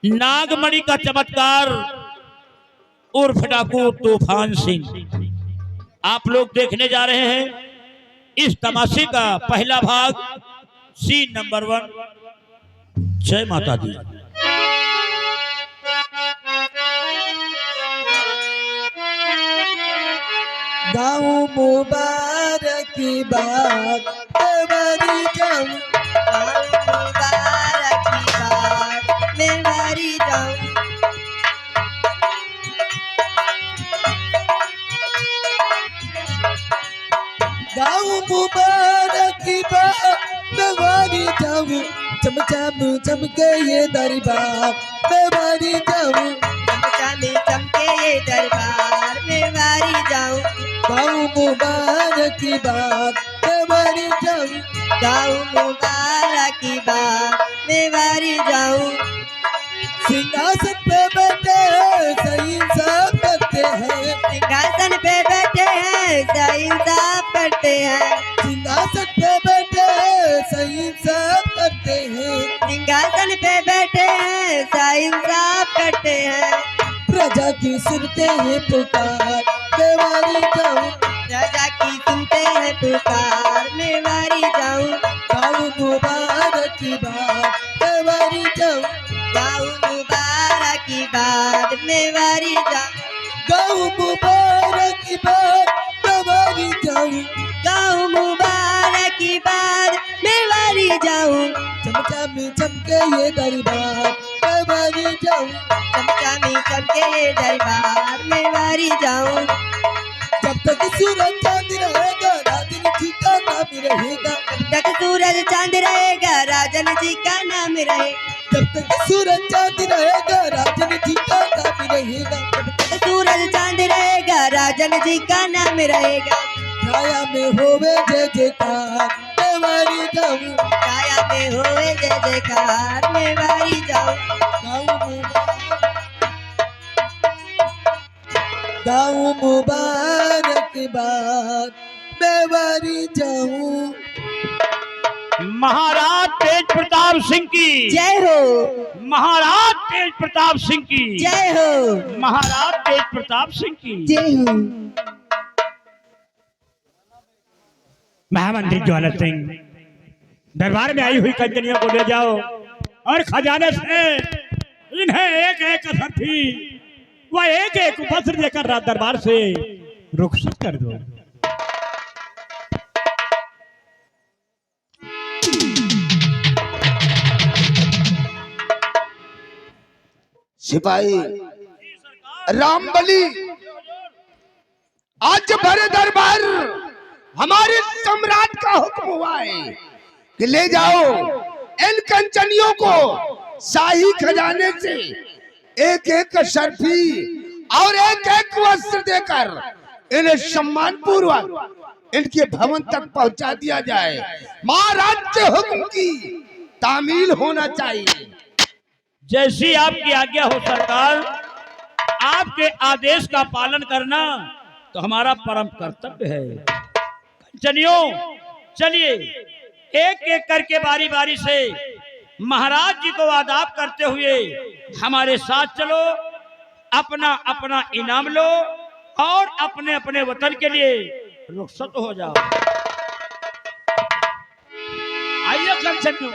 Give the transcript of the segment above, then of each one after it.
नागमणि का चमत्कार उर्फ डाकू तूफान सिंह आप लोग देखने जा रहे हैं। इस तमाशे का पहला भाग सीन नंबर 1। जय माता दी। गाँव मुबारक की बात मेरी जाऊं, गाँव मुबारक की बात मेरी जाऊं। गाँव मुबारक की बात मेरी जाऊं, चम चम चमके ये दरबार मेरी जाऊं, चम चम चमके ये दरबार मेरी जाऊं। गाँव मुबारक की बात मेरी जाऊं, गाँव मुबारक की बात मेरी जाऊं। सिंहासन पे बैठे हैं सही इंसाफ करते हैं, सिंहासन पे बैठे हैं सही इंसाफ करते हैं, सिंहासन पे बैठे हैं सही इंसाफ करते हैं, सिंहासन पे बैठे हैं सही इंसाफ करते हैं। प्रजा की सुनते हैं पुकार मेवारी जाऊं, प्रजा की सुनते हैं पुकार मेवारी जाऊं। गाँव मुबारक की बात मेवारी जाऊं, गाँव मुबारक की बात मेवारी जाऊं। गाँव मुबारक की बात मेवारी जाऊं, गाँव मुबारक की बात मेवारी जाऊं। चमचा में चमके ये दरबार मेवारी जाऊं, चमचा में चमके ये दरबार मेवारी जाऊं। जब तक सूरज चांद रहेगा राजन जी का नाम रहेगा, जब तक सूरज चांद रहेगा राजन जी का नाम रहेगा, जब तक सूरज चांद रहेगा राजन जी का नाम रहेगा, जब तक सूरज चांद रहेगा राजन जी का नाम रहेगा। छाया में होवे जय जयकार मेवारी जाऊं, छाया में होवे जय जयकार मेवारी जाऊं। गाँव मुबारक की बात मेवारी जाऊं। महाराज तेज प्रताप सिंह की जय हो, महाराज तेज प्रताप सिंह की जय हो, महाराज तेज प्रताप सिंह की जय हो। महामंत्री ज्वाला सिंह दरबार में आई हुई कंजनियों को ले जाओ और खजाने से इन्हें एक एक असरफी व एक एक वस्त्र देकर दरबार से रुखसत कर दो। सिपाही रामबली आज भरे दरबार हमारे सम्राट का हुक्म हुआ है कि ले जाओ इन कंचनियों को शाही खजाने से एक एक शर्फी और एक एक वस्त्र देकर इन्हें सम्मान पूर्वक इनके भवन तक पहुंचा दिया जाए। महाराज के हुक्म की तामील होना चाहिए। जैसी आपकी आज्ञा हो सरकार, आपके आदेश का पालन करना तो हमारा परम कर्तव्य है। कंचनियों चलिए एक एक करके बारी बारी से महाराज जी को आदाब करते हुए हमारे साथ चलो, अपना अपना इनाम लो और अपने अपने वतन के लिए रुखसत हो जाओ। आइए कंचनियों।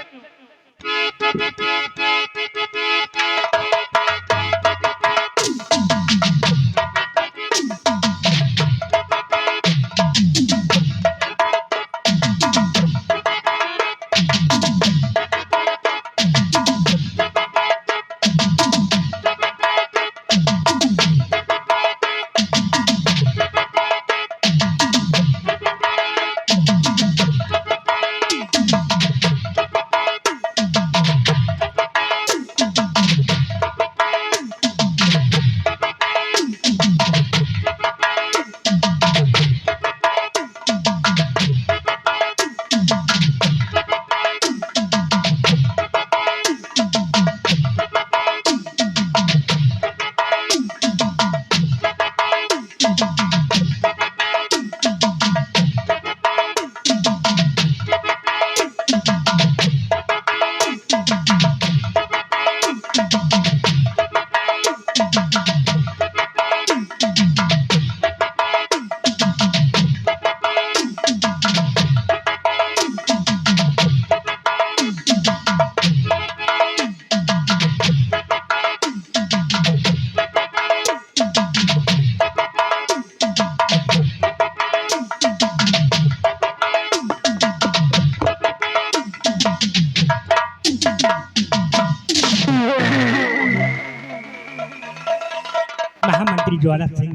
महामंत्री ज्वाला सिंह,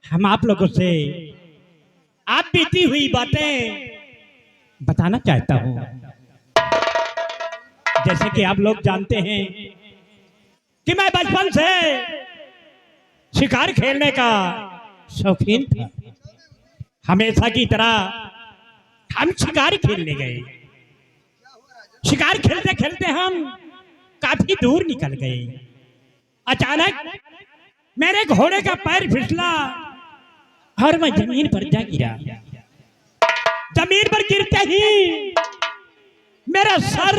हम आप लोगों से आप बीती हुई बातें बताना चाहता हूं। जैसे कि आप लोग जानते हैं कि मैं बचपन से शिकार खेलने का शौकीन था। हमेशा की तरह हम शिकार खेलने गए। शिकार खेलते खेलते हम काफी दूर निकल गए। अचानक मेरे घोड़े का पैर फिसला और मैं जमीन पर जा गिरा। जमीन पर गिरते ही मेरा सर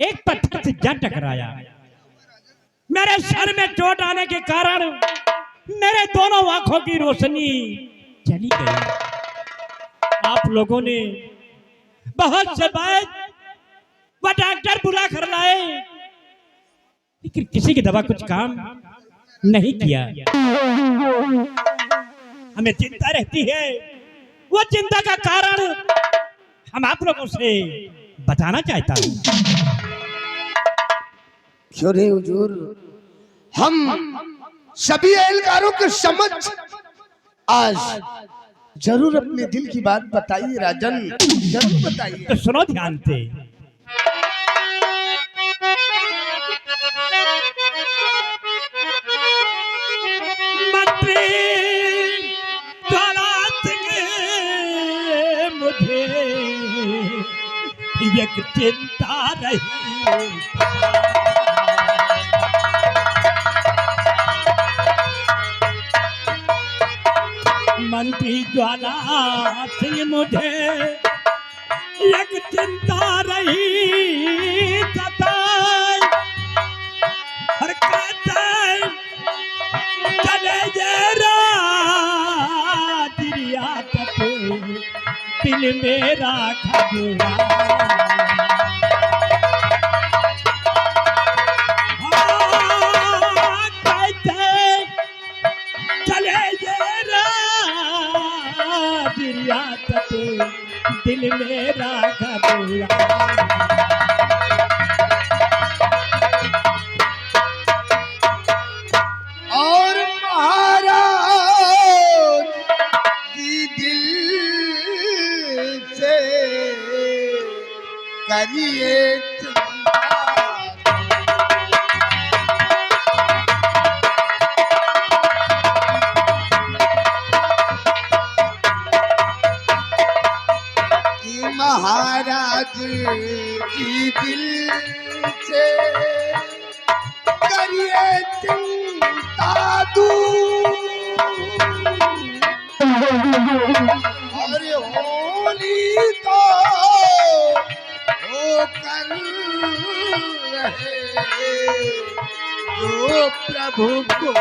एक पत्थर से जा टकराया। मेरे सर में चोट आने के कारण मेरे दोनों आंखों की रोशनी चली गई। आप लोगों ने बहुत से बार वह डॉक्टर बुला कर लाए, लेकिन किसी की दवा कुछ काम नहीं किया। हमें चिंता रहती है। वो चिंता का कारण हम आप लोगों से बताना चाहता हूं। क्यों नहीं हुजूर, हम सभी एहलकारों के समझ आज जरूर अपने दिल की बात बताइए राजन, जरूर बताइए। तो सुनो ध्यान से। मंत्री ज्वाला सिंह, मुझे एक चिंता रही। मंत्री ज्वाला सिंह, मुझे एक चिंता रही सताए। हर कहते चले जे राजिया तक दिल मेरा घबरा। दिल मेरा घबरा। और महाराज की दिल से करिए महाराज की दिल से करिए चिंता दूर। और होली तो होकर रहे जो प्रभु को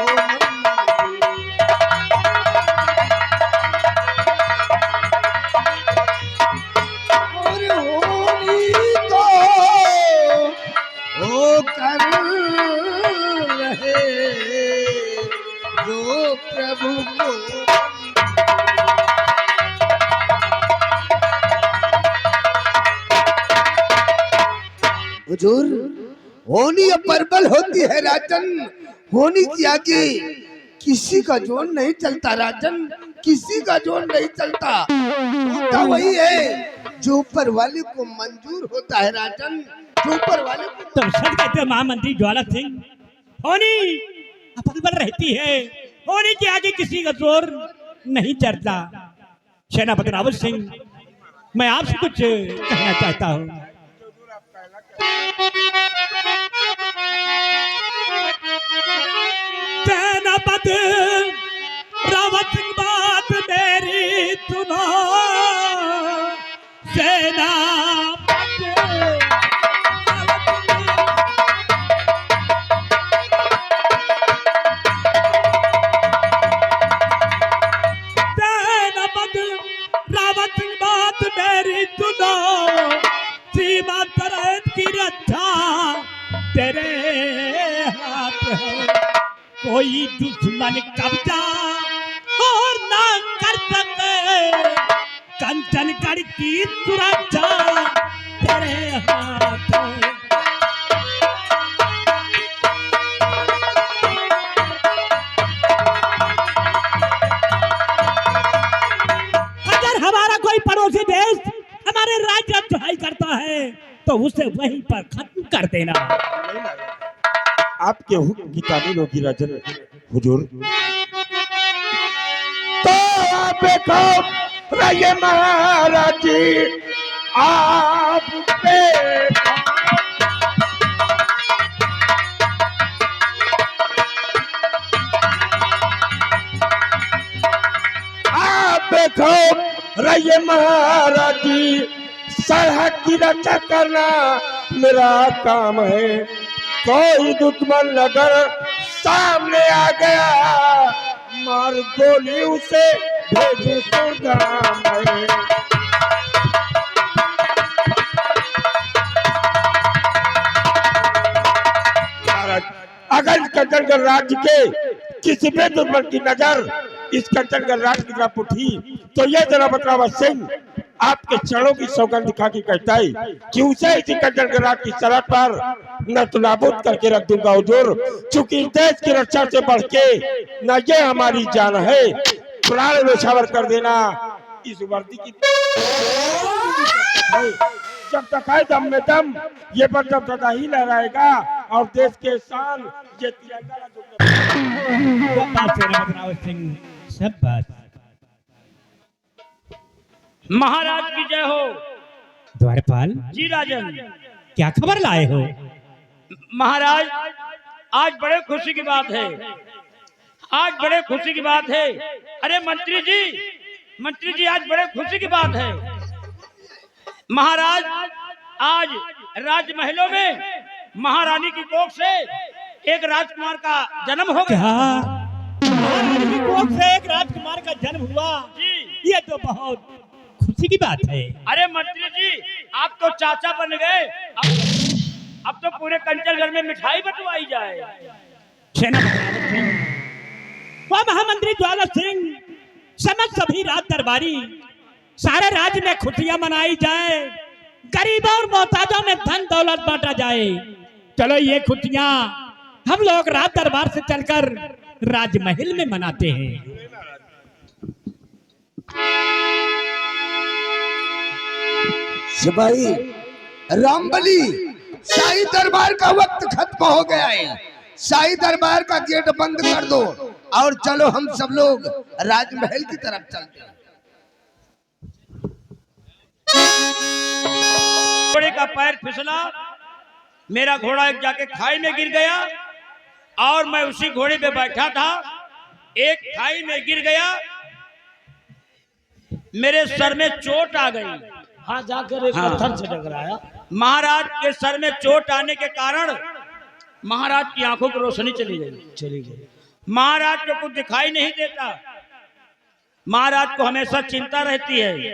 हुजूर, होनी प्रबल होती है राजन। होनी की आगे किसी का जोर नहीं चलता राजन, किसी का जोर नहीं चलता। होता वही है जो ऊपर वाले को मंजूर होता है राजन, जो ऊपर वाले को। तो सच कहते हैं महामंत्री ज्वाला सिंह, होनी प्रबल रहती है। होनी के आगे किसी का जोर नहीं चलता। सेनापति रावत सिंह, मैं आपसे कुछ कहना चाहता हूँ। सेनापति रावत सिंह, बात मेरी सुनो। सेनापति रावत सिंह, बात मेरी सुनो। सीमा तरह की रक्षा तेरे हाथ है। कोई दुश्मन कब्जा और ना कर सके। कंचनगढ़ की सुरक्षा तेरे हाथ है। तो उसे वहीं पर खत्म कर देना। आपके हुक्म की तामील होगी राजन हुजूर। तो आप देखो रहिए महाराज जी, आप देखो रहिए महाराज जी, सरहद की रक्षा करना मेरा काम है। कोई दुश्मन अगर सामने आ गया, मार गोली उसे भेजे सुरगाम है। अगर कंचनगढ़ राज्य के किसी भी दुश्मन की नजर इस कंचनगढ़ राज्य की तरफ उठी तो ये जरा बतरावा सिंह आपके चरणों की सौगंध दिखा के कहता है कि उसे इसी कंचनगढ़ राज्य की सरहद पर न तो नाबूद करके रख दूंगा हुजूर, चूंकि इस देश की रक्षा से बढ़ के न ये हमारी जान है। प्राण न्यौछावर कर देना इस वर्दी की जब तक है दम में दम, ये पर जब सदा ही लहराएगा और देश के शान ये तिरंगा सिंह सब बात। महाराज की जय हो। द्वारपाल जी राजन, क्या खबर लाए हो? महाराज आज बड़े खुशी की बात है, आज बड़े खुशी की बात है। अरे मंत्री जी आज बड़े खुशी की बात है। महाराज आज राजमहलों में महारानी की कोख से एक राजकुमार का जन्म हो गया। महारानी की कोख से एक राजकुमार का जन्म हुआ जी, ये तो बहुत खुशी की बात है। अरे मंत्री जी आप तो चाचा बन गए, अब तो पूरे कंचनगढ़ में मिठाई बंटवाई जाए। वह महामंत्री ज्वाला सिंह समझ सभी राज दरबारी सारे राज्य में खुशियां मनाई जाए, गरीबों और मोहताजों में धन दौलत बांटा जाए। चलो ये खुशियां हम लोग राज दरबार से चलकर राजमहल में मनाते हैं। सिपाही रामबली, शाही दरबार का वक्त खत्म हो गया है। शाही दरबार का गेट बंद कर दो और चलो हम सब लोग राजमहल की तरफ चलते हैं। घोड़े का पैर फिसला, मेरा घोड़ा एक जाके खाई में गिर गया और मैं उसी घोड़े पे बैठा था, एक खाई में गिर गया, मेरे सर में चोट आ गई। हाँ, जाकर एक पत्थर से टकराया। महाराज के सर में चोट आने के कारण महाराज की आंखों की रोशनी चली गई। महाराज को कुछ दिखाई नहीं देता। महाराज को हमेशा चिंता रहती है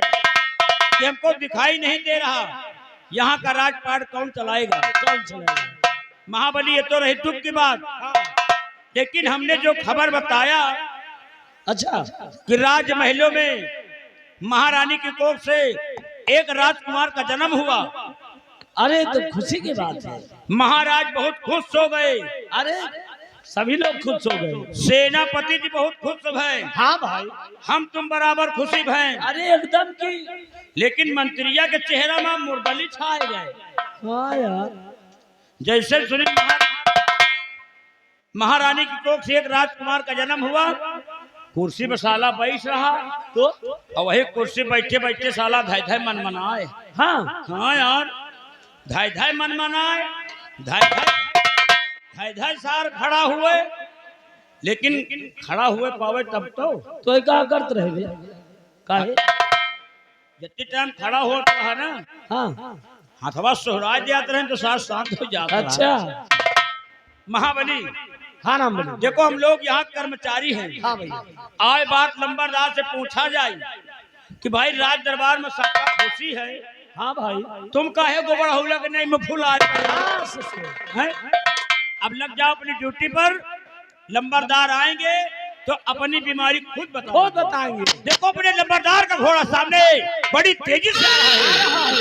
कि हमको दिखाई नहीं दे रहा, यहाँ का राजपाट कौन चलाएगा। महाबली ये तो रही दुख की बात, लेकिन हमने जो खबर बताया अच्छा कि राजमहलों में महारानी की कोख से एक राजकुमार का जन्म हुआ। अरे तो खुशी की बात है। महाराज बहुत खुश हो गए। अरे सभी लोग खुश हो गए। सेनापति जी बहुत खुश भय। हाँ भाई, हम तुम बराबर खुशी भय। अरे एकदम की। लेकिन मंत्रिया के चेहरा में मुरदली छाए गए। हाँ यार, जैसे सुनी महारानी की कोख से एक राजकुमार का जन्म हुआ, कुर्सी में साला बैठ रहा तो और वही कुर्सी बैठे बैठे साला धाय धाय मन मनाए। हाँ यार, धाय धाय मन मनाए, धाय धाय सार खड़ा हुए, लेकिन खड़ा हुए पावे तब तो क्या करते रह गए? काहे? जितने टाइम खड़ा हो रहा ना, हाँ, हाथवा सोहरा जाते रहे तो साथ शांत हो जाता। अच्छा महाबली, हाँ नाम बोलो। देखो हम लोग यहाँ कर्मचारी हैं। हाँ भाई, आए बात लंबरदार से पूछा जाए कि भाई राज दरबार में सबका खुशी है। हाँ भाई, तुम काहे गोबर हो लग नहीं में फूल आ हैं? अब लग जाओ अपनी ड्यूटी पर, लंबरदार आएंगे तो अपनी बीमारी खुद बताएंगे। देखो अपने लंबरदार का घोड़ा सामने बड़ी तेजी से आ रहा है।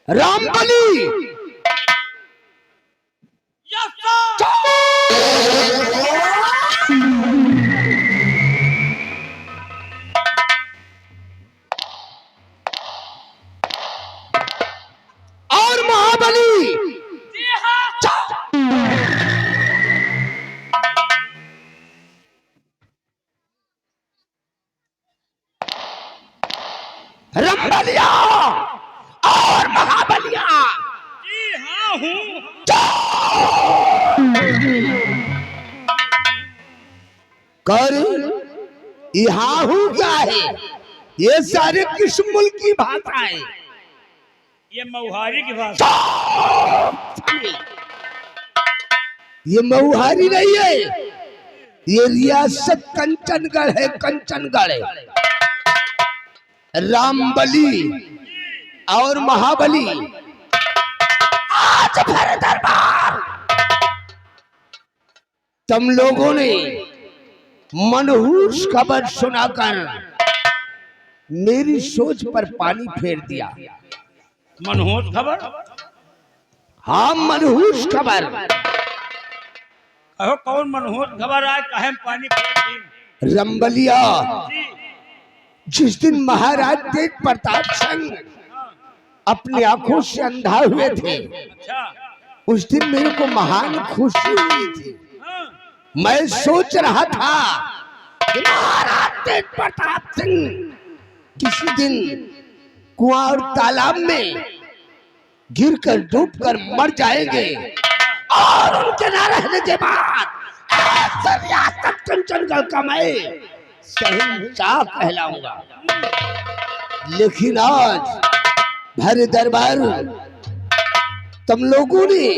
Rambali yes sir. और महाबली जी हाँ। रंबलिया और महाबलिया जी हाँ हूँ। कर यहाँ हूँ क्या है? ये सारे किस मुल्क की भाषा है? ये मऊहारी की भाषा। ये मऊहारी नहीं है, ये रियासत कंचनगढ़ है, कंचनगढ़ है। रामबली और महाबली आज भर दरबार तुम लोगों ने मनहूस खबर सुनाकर मेरी सोच पर पानी फेर दिया। मनहूस खबर? हाँ, मनहूस खबर। कहो कौन मनहूस खबर आए, कहे में पानी फेर दी? रंबलिया, जी। जिस दिन महाराज तेज प्रताप सिंह अपनी आंखों से अंधा हुए थे, अच्छा। उस दिन मेरे को महान खुशी हुई थी। हाँ। मैं सोच रहा था कि महाराज तेज प्रताप सिंह किसी दिन कुआं और तालाब में गिरकर डूबकर मर जाएंगे और उनके न रहने के बाद रियासत कंचनगढ़ का मैं शहंशाह कहलाऊंगा। लेकिन आज भरे दरबार तुम लोगों ने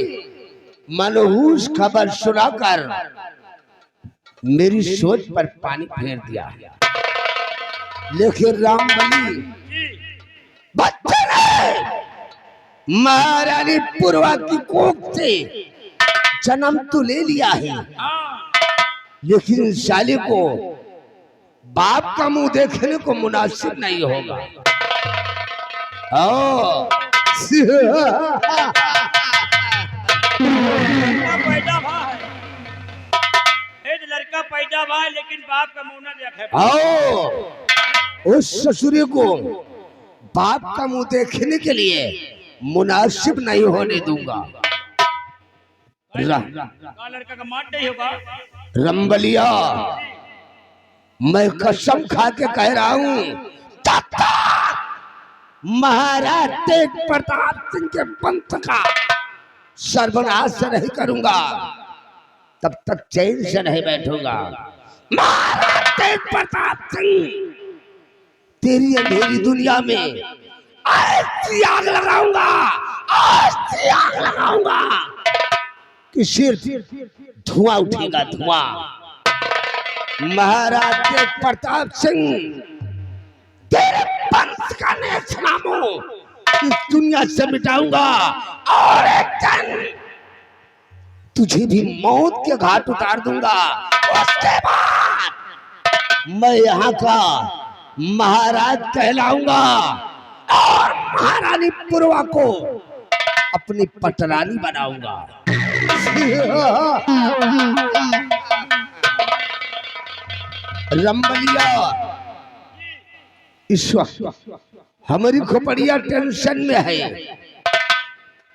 मनहूस खबर सुनाकर मेरी सोच पर पानी फेर दिया। लेकिन रामबली बच्चे ने महारानी पूर्वा की कोख से जन्म तो ले लिया है, लेकिन साले को बाप का मुंह देखने को मुनासिब नहीं होगा। पैदा भाई, लड़का पैदा भाई, लेकिन बाप का मुंह न देखे। आओ, उस ससुरे को बाप का मुंह देखने के लिए मुनासिब नहीं होने दूंगा। लड़का का मार नहीं होगा। रंबलिया, मैं कसम खा के कह रहा हूँ, महाराज तेज प्रताप सिंह के पंथ का सर्वनाश नहीं करूंगा, तब तक चैन से नहीं बैठूंगा। महाराज तेज प्रताप सिंह तेरी अंधेरी दुनिया में ऐसी आग लगाऊंगा, ऐसी आग लगाऊंगा कि सिर्फ धुआं उठेगा, धुआं। महाराज तेज प्रताप सिंह तेरे पंथ का नेस्तनाबू इस दुनिया से मिटाऊंगा और एक दिन तुझे भी मौत के घाट उतार दूंगा। उसके बाद मैं यहाँ का महाराज कहलाऊंगा और महारानी पूर्वा को अपनी पटरानी बनाऊंगा। रंबलिया, इस वक्त हमारी खोपड़िया टेंशन में है,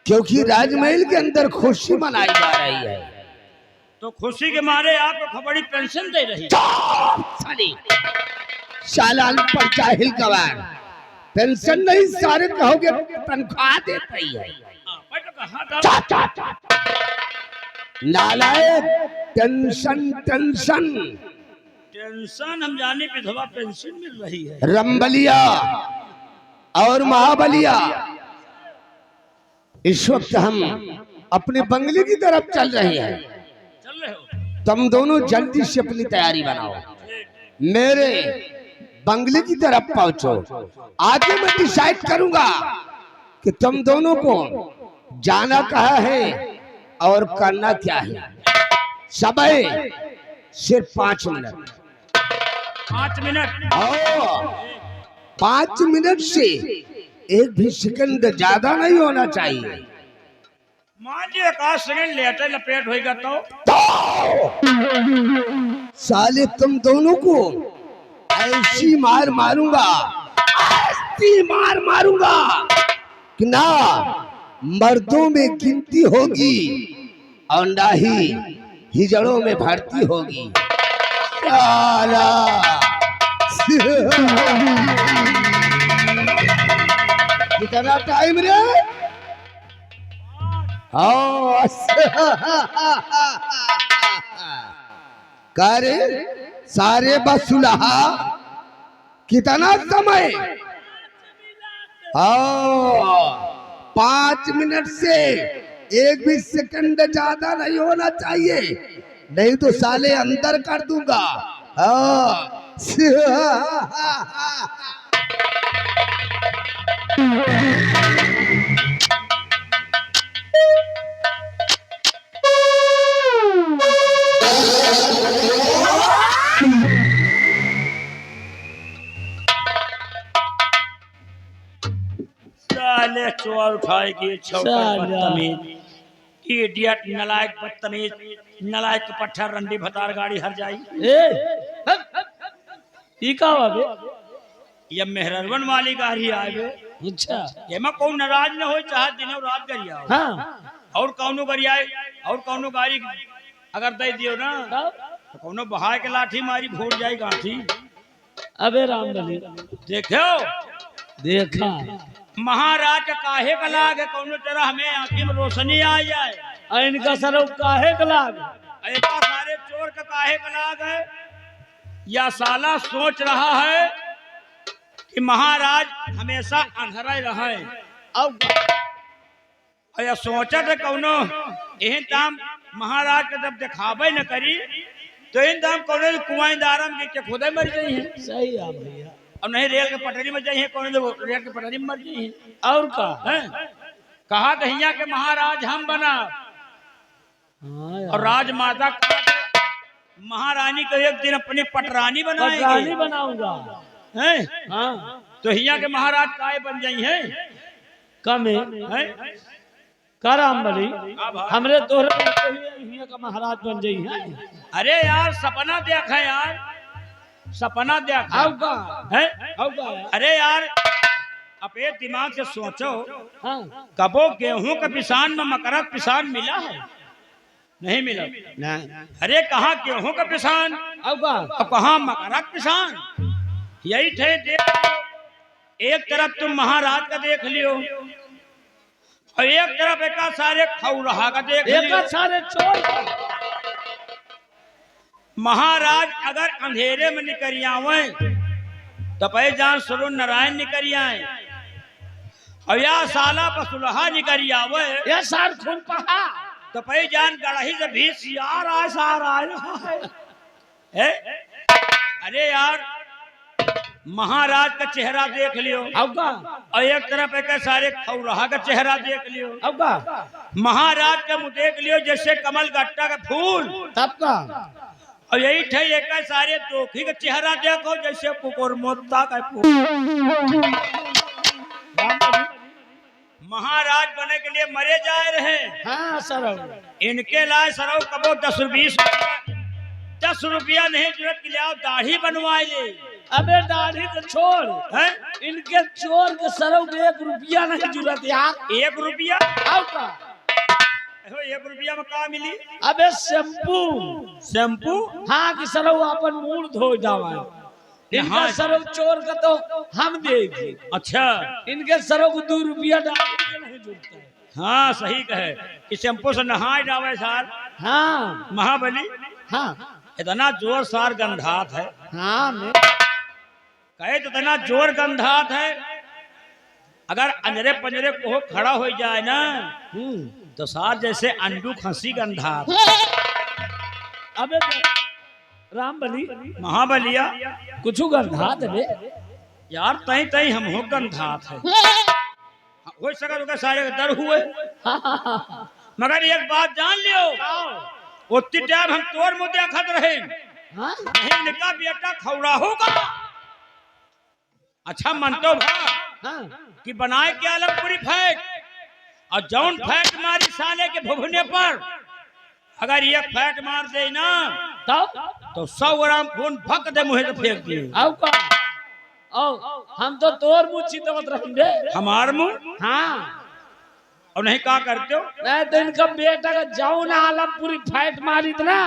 क्योंकि राजमहल के अंदर खुशी मनाई जा रही है। तो खुशी के मारे आपको खबड़ी पेंशन दे रही है। सालान पर जाहिल गवार, पेंशन नहीं, सारे कहोगे तनख्वाह देता ही है। नालायक, टेंशन टेंशन टेंशन हम जाने विधवा पेंशन मिल रही है। रंबलिया और महाबलिया, इस वक्त हम अपने बंगले की तरफ चल रहे हैं। चल रहे हो? तुम दोनों जल्दी से अपनी तैयारी बनाओ। मेरे बंगले की तरफ पहुंचो। आगे मैं डिसाइड करूंगा कि तुम दोनों को जाना कहाँ है और करना क्या है। समय सिर्फ 5 मिनट। 5 मिनट। और 5 मिनट से एक भी सेकंड ज्यादा नहीं होना चाहिए। मान लीजिए 1 सेकंड लेटे लपेट होगा तो साले तुम दोनों को ऐसी मार मारूंगा, ऐसी मार मारूंगा कि ना मर्दों में गिनती होगी और ना ही हिजड़ों में भर्ती होगी। साला कितना टाइम रे? करे सारे बसुलहा कितना समय? 5 मिनट से एक भी सेकंड ज्यादा नहीं होना चाहिए, नहीं तो साले अंदर कर दूंगा। साले चोर उठाएगी बदतमीज, इडियट, नलायक, बदतमीज, नलायक पट्ठा रंडी भतार गाड़ी हर जाई। ई का बाबे? ये मेहरवन वाली गाड़ी आवे। अच्छा। ये में कोई नाराज न हो, चाहे दिनों रात गरिया हो। हाँ। और कौनो गरिया और कौनो गाड़ी अगर दे दियो ना तो कौनो बहाय के लाठी मारी भूल जाई गांठी। अबे राम बली देखो देखा महाराज का काहे का लाग है, कौनो तरह हमें आंखी में रोशनी आ जाए। और इनका सरव काहे का लाग? ऐसा सारे चोर का काहे का लाग है? या साला सोच रहा है कि महाराज हमेशा अंधेरा रहे। अब या सोचत है कौनो एहन दाम महाराज के जब दिखावे न करी तो इन दाम कौनो कुआं दारम के खुदे मर गई है। सही है भैया। अब नहीं रेल के पटरी में जाइए, कौन रेल के पटरी में मर गई है। और का हैं? कहा कहिया के महाराज हम बना हाँ और राजमाता महारानी को एक दिन अपनी पटरानी पटरानी बनाएंगे बनाऊंगा। हैं? हाँ तो हिया के महाराज काय बन जाई हैं? कमे हैं? कराम बली अब हमरे तोहरे हिया का महाराज बन जाई है। अरे यार सपना देखा यार, सपना देखा अब का है। अब का अरे यार अपने दिमाग से सोचो, हाँ कबो गेहूं का पिसान में मकरक पिसान मिला है? नहीं मिला। नहीं अरे कहाँ गेहूं का पिसान अब का और कहाँ मकरक पिसान? यही थे। देख एक तरफ तुम महाराज का देख लियो और एक तरफ एक सारे खौरहा का देख लियो। एक सारे चोर महाराज अगर अंधेरे में निकल आवे तो पै जान सुरु नारायण निकल आए और या साला बसुलहा निकल आवे ये सार खून पहा तो पै जान गढ़ही से भी सियार आ सार आए। अरे यार महाराज का चेहरा देख लियो अब का और एक तरफ एक सारे खौरहा का चेहरा देख लियो। अब का महाराज का मुंह देख लियो जैसे कमल गट्टा का फूल। तब का और यही थे एक सारे दोखी का चेहरा देखो जैसे कुकुर मोत्ता का फूल। महाराज बने के लिए मरे जा रहे। हाँ सरव इनके लाए सरव कबो 10 रुपया नहीं जरूरत के लिए आप दाढ़ी बनवाए ले। अबे दाढ़ी तो छोड़ हैं? इनके चोर के सरव में 1 रुपया नहीं जरूरत यार। 1 रुपया? अब का 1 रुपया में का मिली? अबे शैम्पू शैम्पू? हाँ कि सरव अपन मुंह धो जावा। इनका हाँ। सरव चोर का तो हम देगी। अच्छा इनके सरव को 2 रुपया डाल नहीं जुड़ता है। हाँ सही कहे कि शैम्पू से नहाए जावे सार। हाँ महाबली हाँ इतना जोर सार गंधात है, हाँ मैं कहे तो इतना जोर गंधात है अगर अंजरे पंजरे को खड़ा हो जाए ना तो सार जैसे अंडू खसी गंधात। अबे राम बली महाबलिया कुछ गंधात रे यार तई तई हम हो गंधात है हो सका तो सारे डर हुए मगर एक बात जान लियो उतनी टाइम हम तोर मुँह देखत रहे हाँ नहीं निका बेटा खौरा होगा अच्छा मन तो भा हाँ कि बनाए के आलमपुरी फैक और जौन फैक मारी साले के भुभने पर अगर ये फैक मार दे ना तो 100 ग्राम खून फक दे मुहे तो फेंक दिए आओ का आओ हम तो तोर मुँह चितवत रहेंगे हमार मुंह हाँ और नहीं का करते हो मैं तो इनका बेटा का जाऊं ना आलमपुरी फाइट मारी थी ना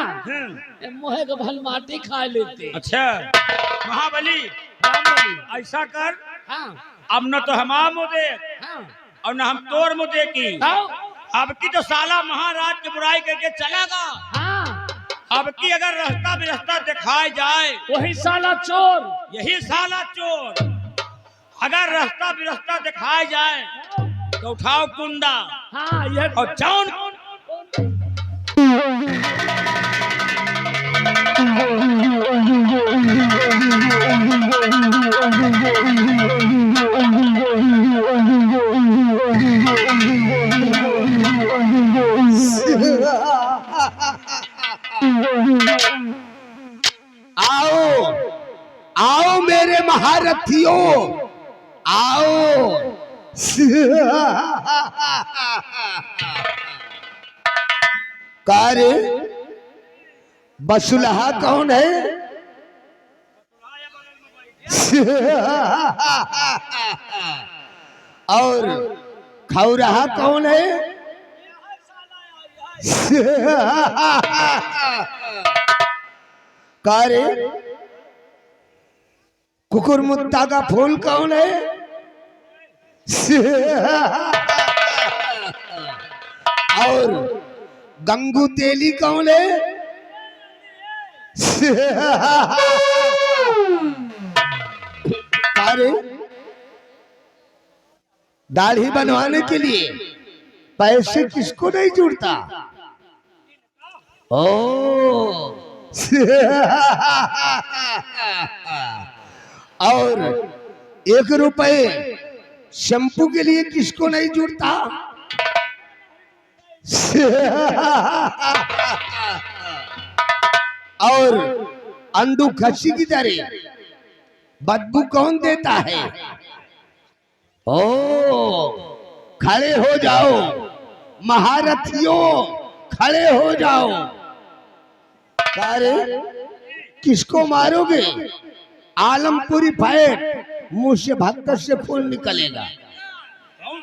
मुहे का भल माटी खा लेते अच्छा महाबली राम बली ऐसा कर हाँ अब न तो हमार मुँह देख हाँ और न हम तोर मुँह देखी आओ अब की तो साला महाराज की बुराई करके चलेगा हाँ अब की अगर रास्ता बिरस्ता दिखाई जाए वही साला चोर यही साला चोर अगर रास्ता बिरस्ता दिखाई जाए तो उठाओ कुंडा हाँ ये और जौन आओ आओ मेरे महारथियों आओ कार्य बसुलहा कौन है और खौरहा कौन है कार्य कुकुरमुत्ता का फूल कौन है और गंगू तेली कौन है अरे दाढ़ी बनवाने के लिए पैसे किसको नहीं जुड़ता ओ और 1 रुपए शैम्पू के लिए किसको नहीं जुड़ता और अंडू खसी की तरह बदबू कौन देता है ओ खड़े हो जाओ महारथियों खड़े हो जाओ अरे किसको मारोगे आलमपुरी फाइट मुंह से भक्तर से खून निकलेगा कौन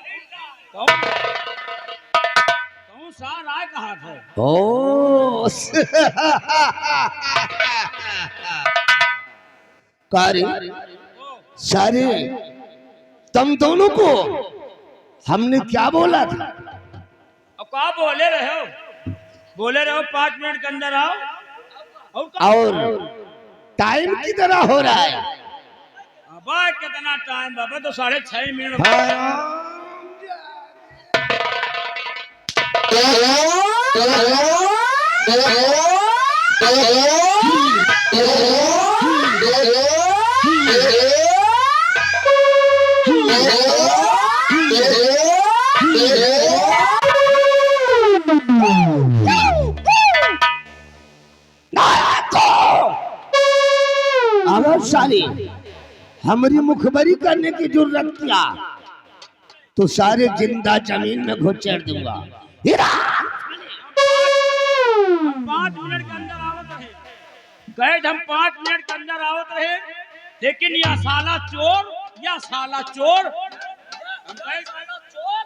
सा राय कहा था ओ कार्य सारे तुम दोनों को हमने क्या बोला था अब क्या बोले रहो 5 मिनट के अंदर आओ और टाइम की तरह हो रहा है बाबा कितना टाइम बाबा तो 6.5 मिनट अगर साली हमारी मुखबरी करने की जरूरत किया तो सारे जिंदा जमीन में घुसेड़ दूंगा 5 मिनट के अंदर आवत रहे कैद हम 5 मिनट के अंदर आवत रहे लेकिन या साला चोर हम कहे साला चोर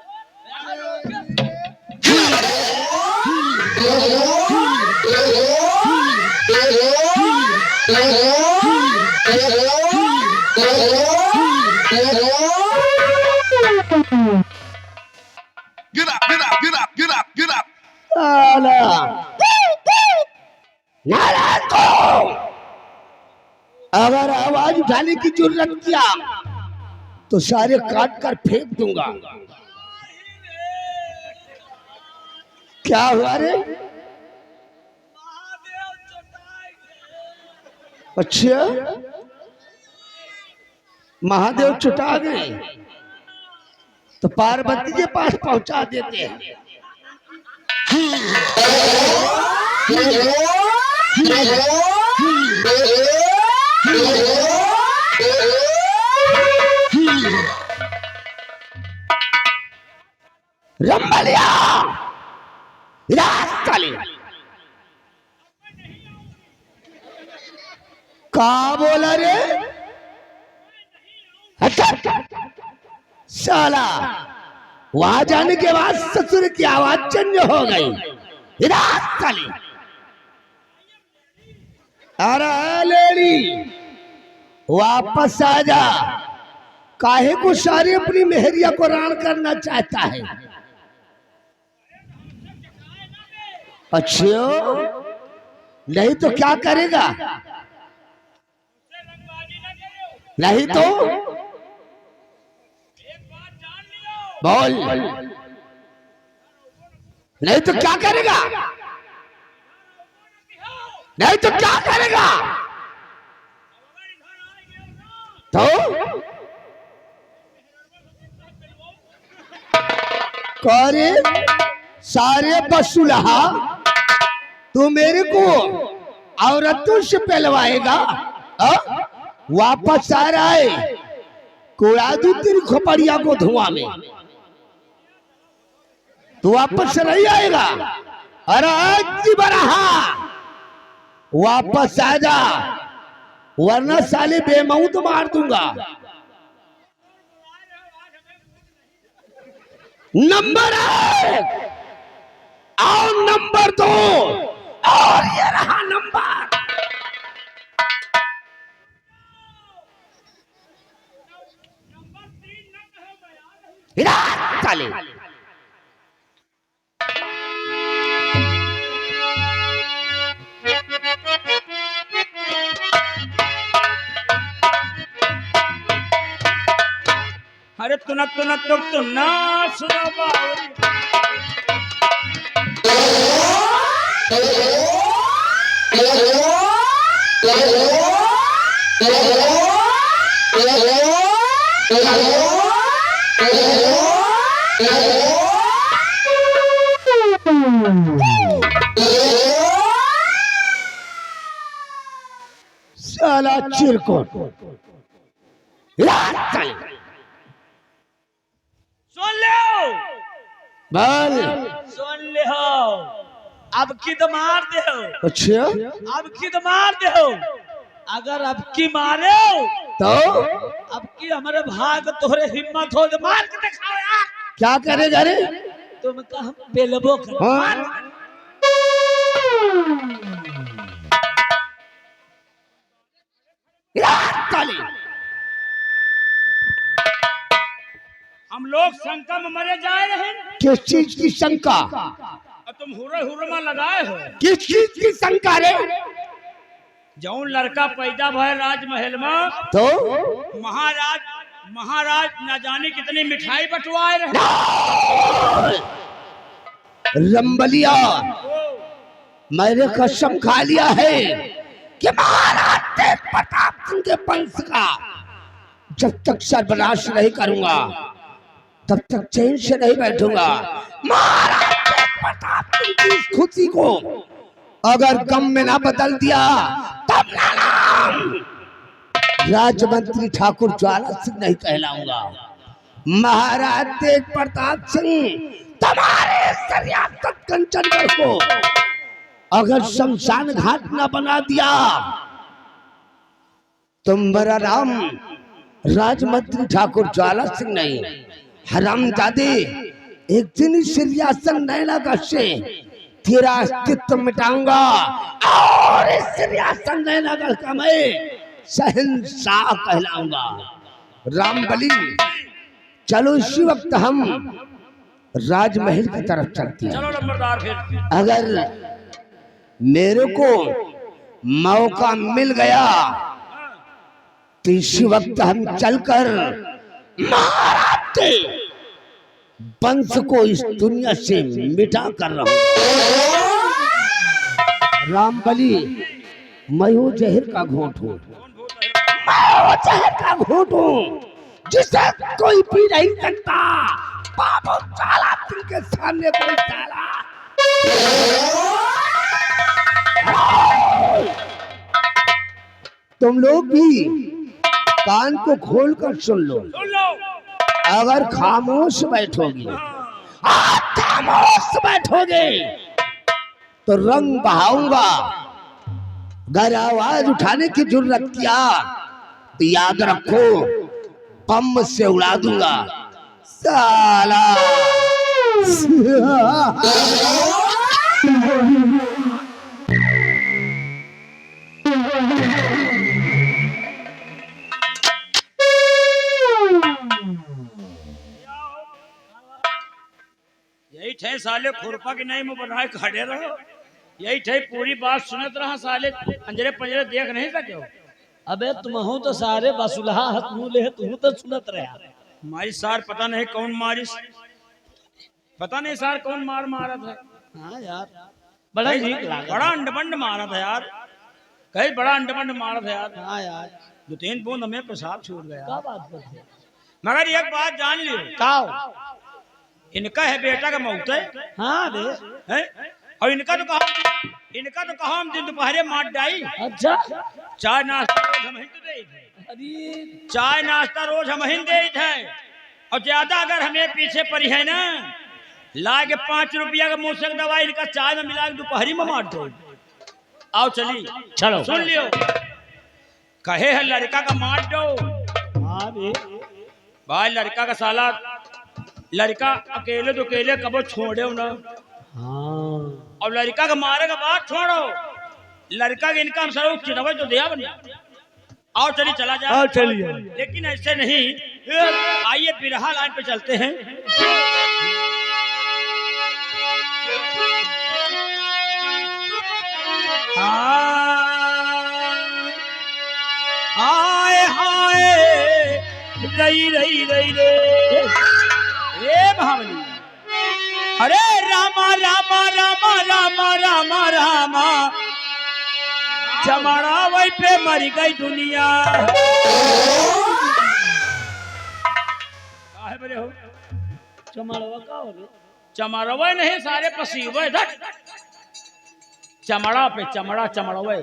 Get up, get up, get up, get up, get up. नाराज को अगर आवाज उठाने की जरूरत किया तो सारे काट कर फेंक दूंगा क्या हुआ रे अच्छा, महादेव छुटा गए तो पार्वती के पास पहुंचा देते हैं। रंबलिया रास्ताली का बोला रे? साला वहां जाने के बाद ससुर की आवाज चेंज हो गई। रास्ताली अरे लेडी वापस आ जा, काहे को सारे अपनी मेहरिया को रान करना चाहता है। अच्छा, नहीं तो क्या करेगा? नहीं तो बोल, नहीं तो क्या करेगा? नहीं तो क्या करेगा? तो करे सारे बसुलहा तू मेरे को औरतों से पहलवाएगा? वापस आ रहा है, कोड़ा दू तेरी खोपड़िया को धुआं में। तू वापस नहीं आएगा। अरे आज बरहा वापस आ जा, वरना साले बेमौत मार दूंगा। नंबर 1 और नंबर 2 और ये रहा नंबर। साले अरे तुनक तुनक तुक तुन्ना सुनो बावरी। साला चिरकुट सुन लो, बल सुन लो, अब की तो मार दे हो। अच्छा, अब की तो मार दे हो। अगर अब की मारे तो अब की हमारे भाग तोहरे हिम्मत हो तो मार के दिखाओ यार। क्या करेगा रे? तुम कहा बेलबो कर। हाँ? काली हम लोग शंका में मरे जा रहे हैं। किस चीज की शंका? और तुम हुरे हुरमा लगाए हो। किस चीज की शंका रे? जौन लड़का पैदा भय राजमहल में तो महाराज न जाने कितनी मिठाई बंटवाए रहे। रंबलिया, मैंने कसम खा लिया है कि महाराज तेज प्रताप सिंह के वंश का जब तक सर्वनाश नहीं करूंगा तब तक चैन से नहीं बैठूंगा। महाराज तेज प्रताप सिंह की इस खुशी को अगर गम में ना बदल दिया तब ना नाम राजमंत्री ठाकुर ज्वाला सिंह नहीं कहलाऊंगा। महाराज तेज प्रताप सिंह तुम्हारे सरियासत कंचनगढ़ को अगर शमशान घाट न बना दिया तो मेरा नाम राजमंत्री ठाकुर ज्वाला सिंह नहीं, हरामजादे एक दिन इस सियासन नैनागढ़ से तेरा अस्तित्व मिटाऊंगा और इस सियासन नैनागढ़ का मैं शहंशाह कहलाऊंगा। रामबली, चलो इसी वक्त हम राजमहल की तरफ चलते हैं। चलो नंबरदार फिर। अगर मेरे को मौका मिल गया तो इसी वक्त हम चलकर महाराज के वंश को इस दुनिया से मिटा कर रहा हूं। रामबली, मैं वो जहर का घोंट हूँ, मैं वो जहर का घोंट हूँ जिसे कोई पी नहीं सकता। बाबू साला के सामने कोई साला तुम लोग भी कान को खोल कर सुन लो। सुन लो। अगर खामोश बैठोगी, खामोश बैठोगे तो रंग बहाऊंगा। अगर आवाज उठाने की जरूरत किया तो याद रखो बम से उड़ा दूंगा साला। यही थे साले खुरपा के नहीं मुंह बनाए खड़े रहो। यही थे पूरी बात सुनत रहा साले, अंजरे पंजरे देख नहीं सके हो। अबे तुम हो तो सारे बसुलहा हाथ मुंह ले तू तो सुनत रहा। हमारी सार पता नहीं कौन मारिस, पता नहीं सार कौन मारा था। हाँ यार बड़ा ठीक लगा। बड़ा अंडबंड मारा था यार, कहीं बड़ा अंडबंड मारा था यार। हाँ यार 2-3 बूंद हमें पेशाब छूट क्या गया। बात करते मगर एक बात जान लियो, इनका है बेटा का मौत है, हाँ बे और इनका तो कहा हम दिन दोपहरे मार डाई। अच्छा चाय नाश्ता रोज हम ही तो दे थे, अरे चाय नाश्ता रोज हम ही दे थे। और ज्यादा अगर हमें पीछे पड़ी है ना, ला के 5 रुपया का मूसक दवाई इनका चाय में मिला के दोपहरी में मार दो। आओ चली चलो सुन लियो, कहे है लड़का का मार दो। हाँ बे भाई लड़का का साला, लड़का अकेले तो अकेले कबो छोड़े ना। हाँ और लड़का का मारे का बात छोड़ो, लड़का के इनका हम सर चिटवा तो दिया बनिया। आओ चली चला जाए। आओ चलिए। लेकिन ऐसे नहीं, आइए बिरहा लाइन पे चलते हैं। हाय हाय रई रई रई रे ए भावनी, अरे रामा रामा रामा रामा रामा रामा, चमड़ा वही पे मर गई दुनिया। काहे बरे हो? चमड़वा का हो बे? चमड़वे नहीं सारे पसीवे धट, चमड़ा पे चमड़ा चमड़वे।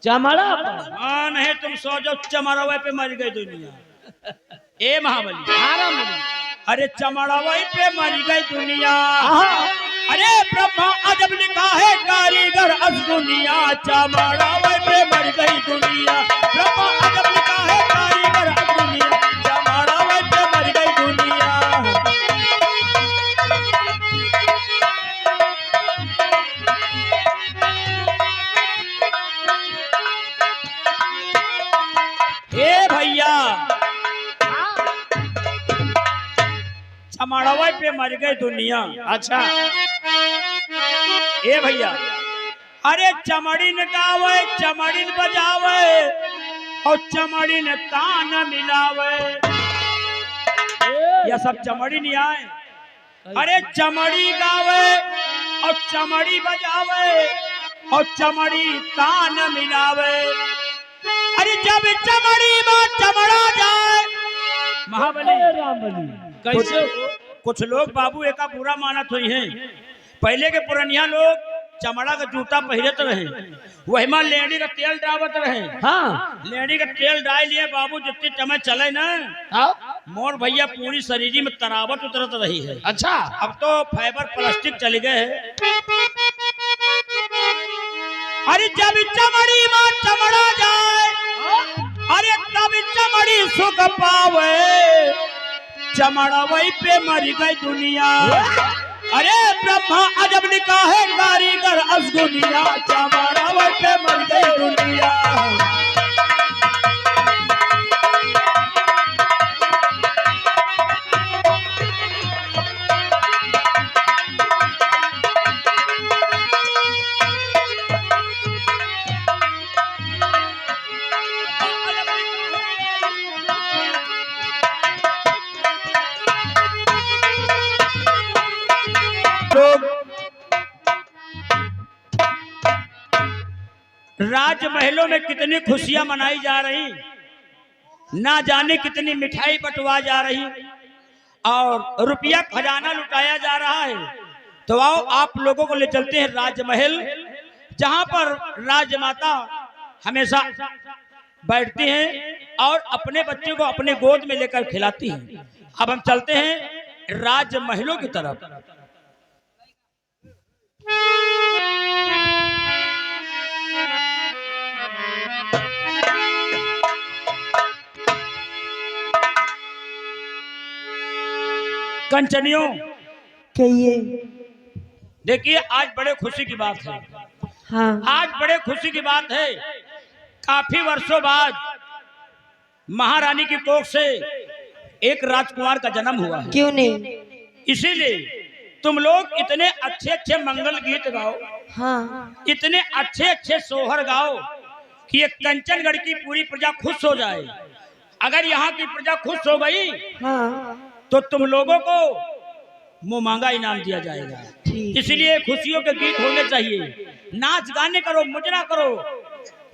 चमड़ा पर हाँ नहीं तुम सो जाओ, चमड़वे पे मर गई दुनिया। ए महाबली आराम में। अरे चमड़वे पे मर गई दुनिया। अरे ब्रह्मा अजब लिखा है कारीगर अस दुनिया, चमड़वे पे मर गई दुनिया। ब्रह्मा अजब लिखा है कारीगर अस दुनिया, चमड़वे पे मर गई दुनिया। ए भैया चमड़वे पे मर गई दुनिया। अच्छा ए भैया, अरे चमड़िन गावे चमड़िन बजावे और चमड़िन तान मिलावे, यह सब चमड़िन आए। अरे चमड़ी गावे और चमड़ी बजावे और चमड़ी तान मिलावे। अरे जब चमड़ी में चमड़ा जाए महाबली रामबली कैसे कुछ लोग बाबू एका बुरा मानत हुई हैं। पहले के पुरनिया लोग चमड़ा का जूता पहनते रहे, वही में लेडी का तेल डालत रहे। हाँ लेडी का तेल डाल लिए बाबू, जितनी समय चले ना मोर भैया पूरी शरीर में तरावट उतरत रही है। अच्छा अब तो फाइबर प्लास्टिक चले गए हैं। अरे जब चमड़ी में चमड़ा जाए, अरे तब चमड़ी सुख पावे, चमड़ा वही पे मर गई दुनिया। अरे ब्रह्मा अजब लिखा है कारीगर अस दुनिया, चमड़ा वही पे मर गई दुनिया। राजमहलों में कितनी खुशियां मनाई जा रही, ना जाने कितनी मिठाई बंटवा जा रही और रुपया खजाना लुटाया जा रहा है। तो आओ आप लोगों को ले चलते हैं राजमहल, जहां पर राजमाता हमेशा बैठती हैं और अपने बच्चे को अपने गोद में लेकर खिलाती हैं। अब हम चलते हैं राजमहलों की तरफ। कंचनियों, कहिए। देखिए आज बड़े खुशी की बात है। हाँ। आज बड़े खुशी की बात है, काफी वर्षों बाद महारानी की कोख से एक राजकुमार का जन्म हुआ है। क्यों नहीं? इसीलिए तुम लोग इतने अच्छे अच्छे मंगल गीत गाओ, हाँ। इतने अच्छे अच्छे सोहर गाओ कि ये कंचनगढ़ की पूरी प्रजा खुश हो जाए। अगर यहाँ की प्रजा खुश हो गई हाँ। तो तुम लोगों को मुंह मांगा इनाम दिया जाएगा। ठीक। इसलिए खुशियों के गीत होने चाहिए, नाच गाने करो, मुजरा करो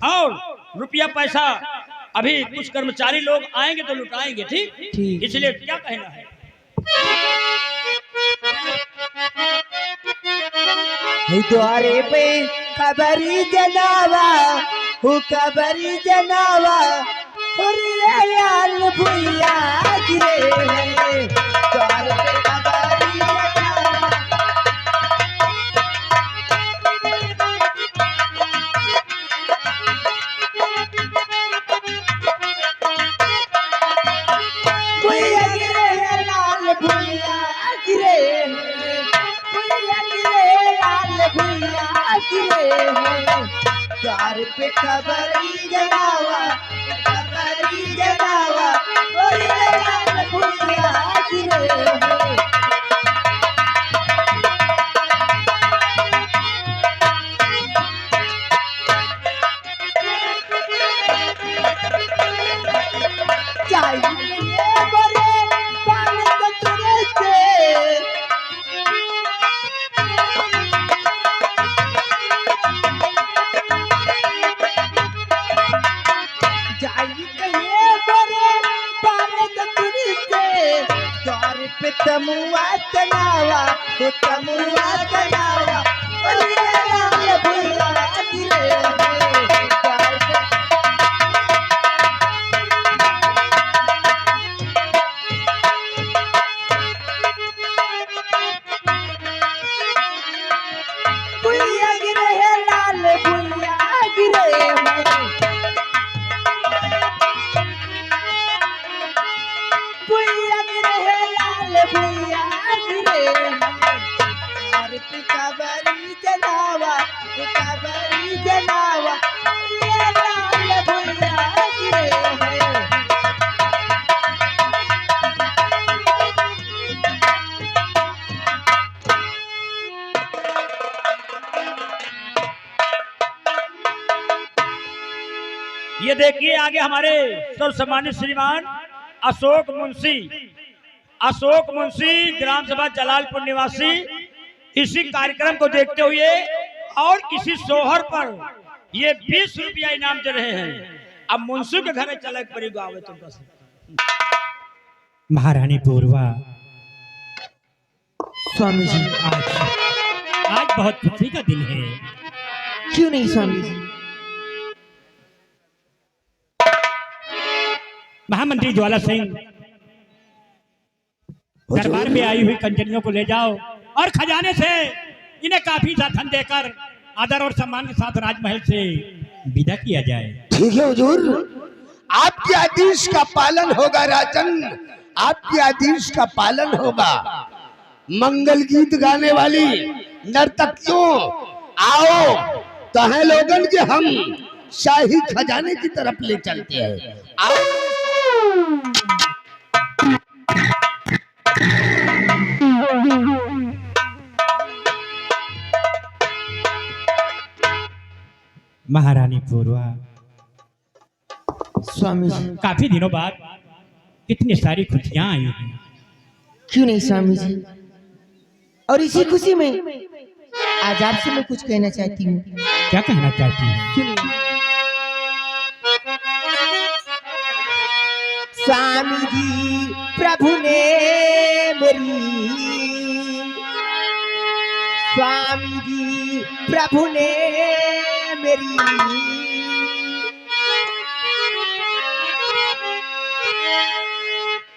और रुपया पैसा अभी कुछ कर्मचारी लोग आएंगे तो लुटाएंगे। ठीक, ठीक। इसलिए क्या कहना है? द्वारे पे खबरी जनावा, हो खबरी जनावा, लाल भुइया गिरे हैं। द्वारे पे खबरी जनावा, भुइया गिरे हैं, लाल भुइया गिरे हैं। भुइया गिरे, लाल भुइया गिरे हैं। द्वार पे खबरी जनावा, खबरी जनावा, लाल भुइया गिरे हैं। चाहिए बड़े पान कतरे से, चाहिए बड़े पान कतरे से। द्वार पे तमुआ तनावा, हो तमुआ तनावा, लाल भुइया गिरे हैं। द्वार पे भुइया गिरे हैं, लाल भुइया गिरे हैं। भुइया गिरे हैं, लाल भुइया गिरे हैं। और खबरी जनावा, खबरी जनावा, लाल भुइया गिरे हैं। ये देखिए आगे हमारे सर्व सम्मानित श्रीमान अशोक मुंशी ग्राम सभा जलालपुर निवासी इसी कार्यक्रम को देखते हुए और इसी सोहर पर ये 20 रुपया इनाम दे रहे हैं। अब मुंशी के घर चले पड़ी गाँव तुम। महारानी पूर्वा, स्वामी जी, आज बहुत खुशी का दिन है। क्यों नहीं स्वामी जी? महामंत्री ज्वाला सिंह, दरबार में आई हुई कंचनियों को ले जाओ और खजाने से इन्हें काफी धन देकर आदर और सम्मान के साथ राजमहल से विदा किया जाए। ठीक है हुजूर, आपके आदेश का पालन होगा राजन, आपके आदेश का पालन होगा। मंगल गीत गाने वाली नर्तकियों आओ, कहे लोगन के हम शाही खजाने की तरफ ले चलते हैं। आओ। महारानी पूर्वा, स्वामी जी, काफी दिनों बाद कितनी सारी खुशियां आई हैं। क्यों नहीं स्वामी जी? और इसी खुशी में आज आपसे मैं कुछ कहना चाहती हूँ। क्या कहना चाहती है? सुनिए। स्वामी जी प्रभु ने मेरी, स्वामी जी प्रभु ने मेरी,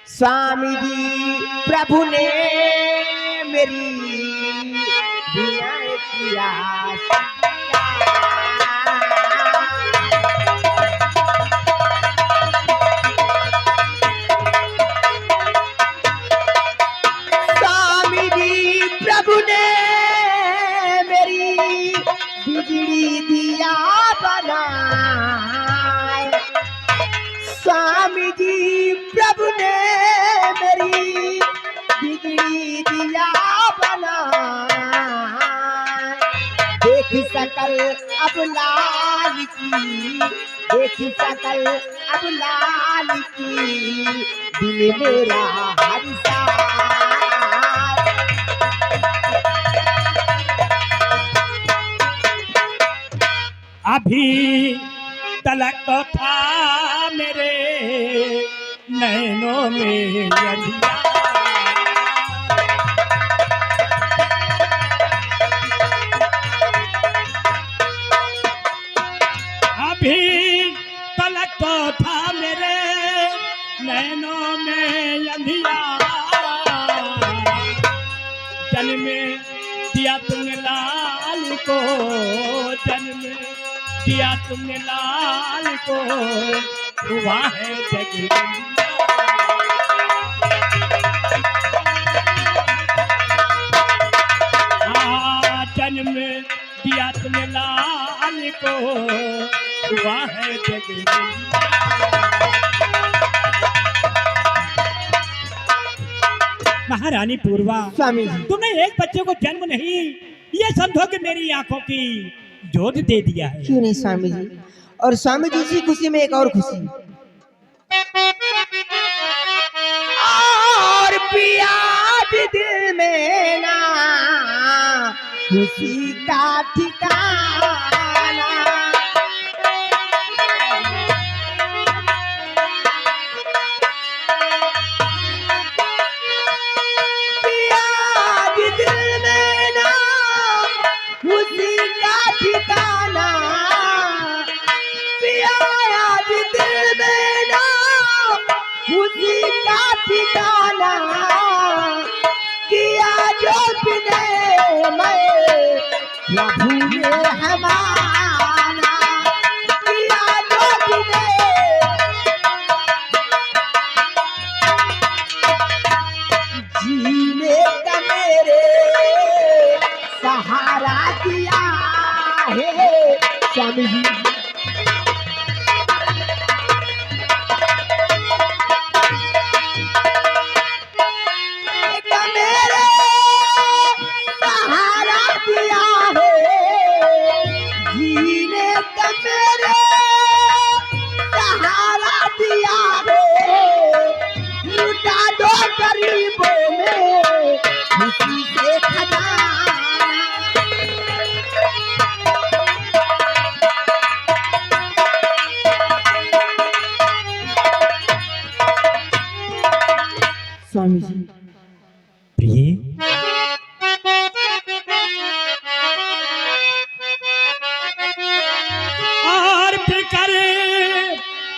स्वामी जी प्रभु ने मेरी विनय किया। स्वामी जी प्रभु ने मेरी बिगड़ी दिया बनाए। स्वामी जी प्रभु ने मेरी बिगड़ी दिया बनाए। देख सकल अब लाल की, देख सकल अब लाल की, दिल मेरा हर्षा। अभी तलक तो था मेरे नैनों में अंधियार। अभी तलक तो था मेरे नैनों में अंधियार। जन्म दिया तुमने लाल को, जन्म दिया तुमने लाल को, हुआ है जगदम्बा। जन्म दिया तुमने लाल को, हुआ है जगदम्बा। महारानी पूर्वा, स्वामी जी तुमने एक बच्चे को जन्म नहीं, ये समझो कि मेरी आंखों की जोत दे दिया है। क्यों नहीं स्वामी जी, और स्वामी जी की खुशी में एक और खुशी। और पिया दिल में ना खुशी का ठिकाना। पिया दिल में ना खुशी का ठिकाना। पिया दिल में ना खुशी का ठिकाना। किया जो बिने मैं प्रभु ने हमारा, किया जो बिने जीने का मेरे सहारा दिया है। स्वामी जी का मेरे सहारा दिया है। जीने का मेरे सहारा दिया है। लुटा दो गरीबों में खुशी से खजाना। स्वामी जी प्रिय, और फिकर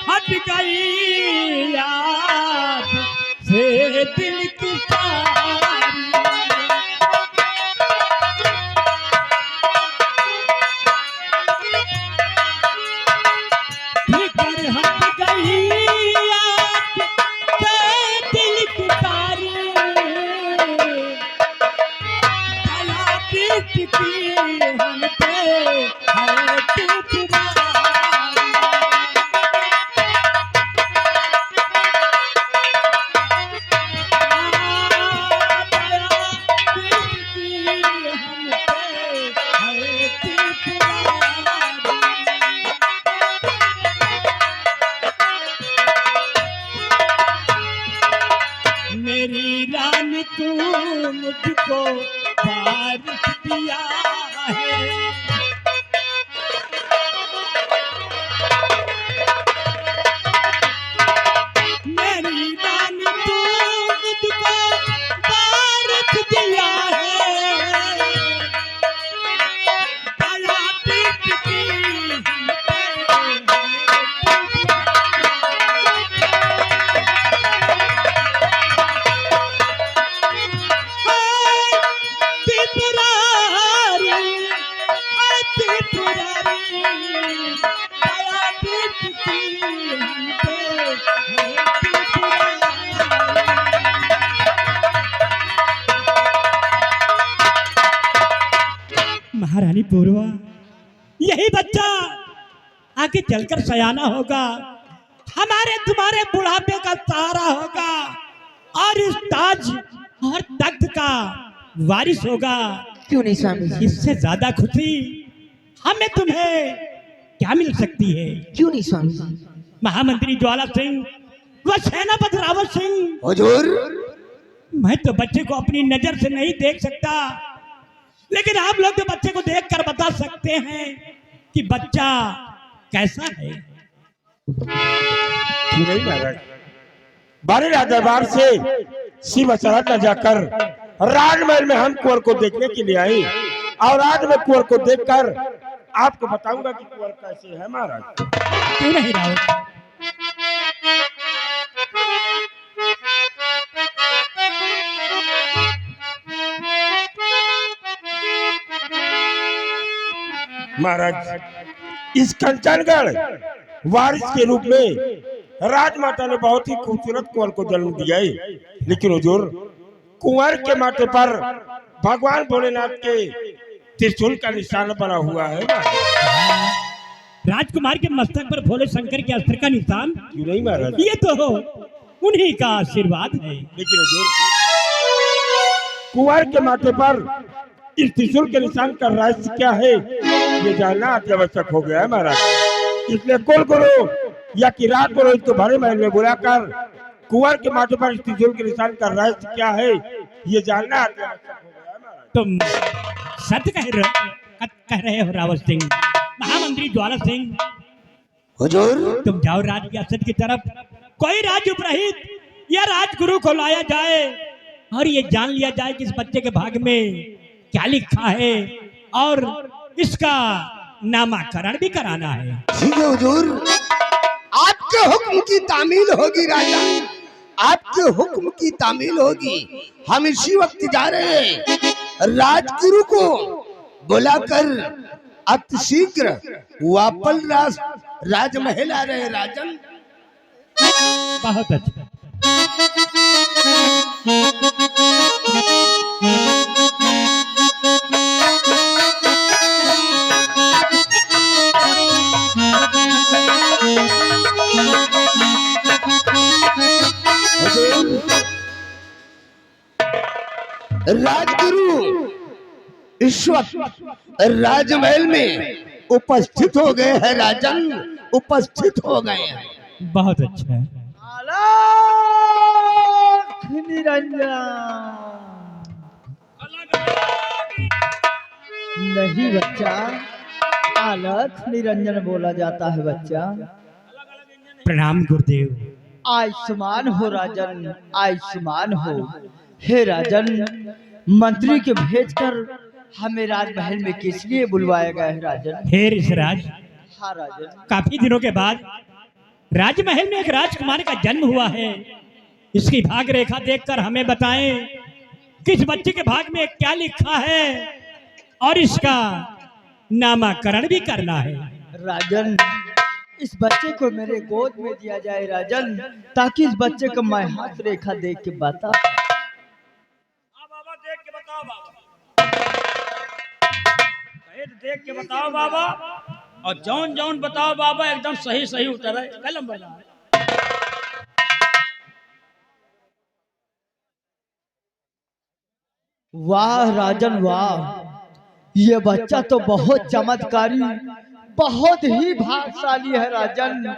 हट गई याद से दिल की सारी। फिकर हट गई याद से दिल की सारी। दया की हम पे है तुम्हारी। मेरी रानी तू मुझको बारिश दिया है। मेरी रानी तू मुझको बारिश दिया है, दया पिटती महारानी पूर्वा, यही बच्चा आगे चलकर सयाना होगा, हमारे तुम्हारे बुढ़ापे का सहारा होगा और इस ताज और तख्त का वारिस होगा। क्यों नहीं स्वामी जी? इससे ज्यादा खुशी हमें तुम्हें क्या मिल सकती है? क्यों नहीं स्वामी जी? महामंत्री ज्वाला सिंह व सेनापति रावत सिंह, हुजूर, मैं तो बच्चे को अपनी नजर से नहीं देख सकता, लेकिन आप लोग तो बच्चे को देखकर बता सकते हैं कि बच्चा कैसा है। क्यों नहीं महाराज? बारे राजदरबार से शिव सरहद न जाकर राजमहल में हम कुंवर को देखने के लिए आए, और आज मैं कुंवर को देखकर आपको बताऊंगा कि कुंवर कैसे है महाराज। क्यों नहीं रावत? महाराज, इस कंचनगढ़ वारिस के रूप में राजमाता ने बहुत ही खूबसूरत कुंवर को जन्म दिया है, लेकिन हुजूर, कुंवर के माथे पर भगवान भोलेनाथ के त्रिशूल का निशान बना हुआ है। राजकुमार के मस्तक पर भोले शंकर के अस्त्र का निशान? क्यों नहीं महाराज? ये तो उन्हीं का आशीर्वाद है। लेकिन हुजूर, कुंवर के माथे पर इस त्रिशूल के निशान का रहस्य क्या है, ये जानना अति आवश्यक हो गया है महाराज। इसलिए कुल गुरु या किरात पुरोहित को भरे महल में बुलाकर कुंवर के माथे पर इस त्रिशूल के निशान का रहस्य क्या है, ये जानना अति आवश्यक हो गया है महाराज। तुम सत्य कह रहे हो रावत सिंह। महामंत्री ज्वाला सिंह, हुजूर, तुम जाओ राज रियासत की तरफ, कोई राजउपरहित या राजगुरु को लाया जाए और ये जान लिया जाए कि इस बच्चे के भाग में क्या लिखा है, और इसका नामाकरण भी कराना है। ठीक है हुजूर, आपके हुक्म की तामील होगी राजा, आपके हुक्म की तामील होगी। हम इसी वक्त जा रहे हैं, राजगुरु को बुलाकर अति शीघ्र वापस राजमहल आ रहे हैं राजन। बहुत अच्छा। राजगुरु इस वक्त राजमहल में उपस्थित हो गए हैं राजन, उपस्थित हो गए हैं। बहुत अच्छा है। निरंजन नहीं बच्चा, अलख निरंजन बोला जाता है बच्चा। प्रणाम गुरुदेव। आयुष्मान हो राजन, आयुष्मान हो। हे राजन, मंत्री के भेजकर हमें राजमहल में किस लिए बुलवाया गया है राजन? हे ऋषराज, हाँ राजन। काफी दिनों के बाद राजमहल में एक राजकुमार का जन्म हुआ है। इसकी भाग रेखा देखकर हमें बताएं कि इस बच्चे के भाग में क्या लिखा है, और इसका नामाकरण भी करना है। राजन, इस बच्चे को मेरे गोद में दिया जाए राजन, ताकि इस बच्चे को मैं हाथ रेखा देख के बता। बाबा देख के बताओ बाबा, देख के बताओ बाबा, और जौन जौन बताओ बाबा एकदम सही सही उतर है। कलम बना वाह राजन वाह, ये बच्चा तो बहुत चमत्कारी, बहुत ही भाग्यशाली है राजन।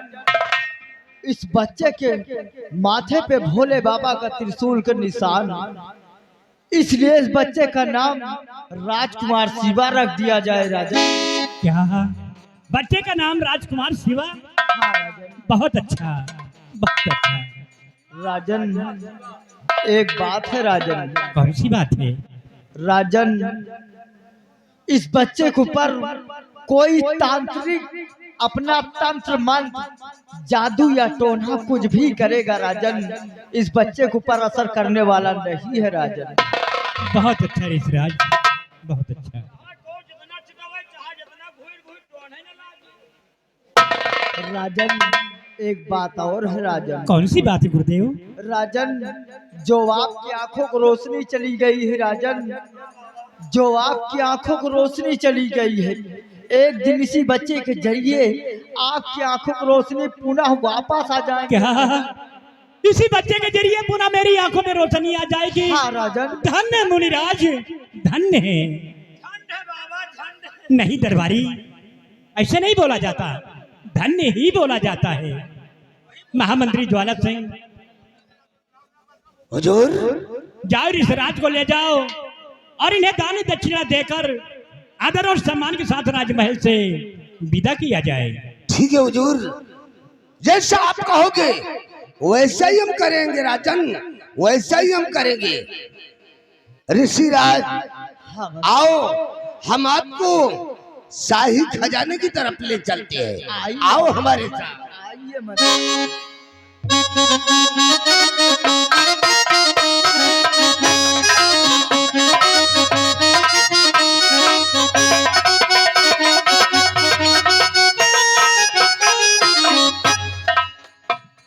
इस बच्चे के माथे पे भोले बाबा का त्रिशूल का निशान, इसलिए इस बच्चे का नाम राजकुमार शिवा रख दिया जाए राजन। क्या बच्चे का नाम राजकुमार शिवा? हाँ राजन। बहुत अच्छा, बहुत अच्छा। राजन एक बात है राजन। कौन सी बात है? राजन इस बच्चे के ऊपर कोई तांत्रिक अपना तंत्र मंत्र जादू या टोना कुछ भी करेगा राजन, इस बच्चे के ऊपर असर करने वाला नहीं है राजन। बहुत अच्छा ऋषिराज, बहुत अच्छा। राजन एक बात और है राजन। कौन सी बात है गुरुदेव? राजन जो आपकी आंखों को रोशनी चली गई है राजन, जो आपकी आंखों को रोशनी चली गई है, एक दिन इसी बच्चे के जरिए आपकी आंखों को रोशनी पुनः वापस आ जाएगी। क्या इसी बच्चे के जरिए पुनः मेरी आंखों में रोशनी आ जाएगी? हाँ राजन। धन्य मुनिराज, धन्य है। नहीं दरबारी, ऐसे नहीं बोला जाता, धन्य ही बोला जाता है। महामंत्री ज्वाला सिंह, हुजूर जाओ ऋषिराज को ले जाओ और इन्हें दान दक्षिणा देकर आदर और सम्मान के साथ राजमहल से विदा किया जाए। ठीक है हुजूर, जैसा आप कहोगे वैसा ही हम करेंगे राजन, वैसा ही हम करेंगे। ऋषिराज आओ, हम आपको शाही खजाने की तरफ ले चलते हैं, आओ हमारे साथ। आइए मत।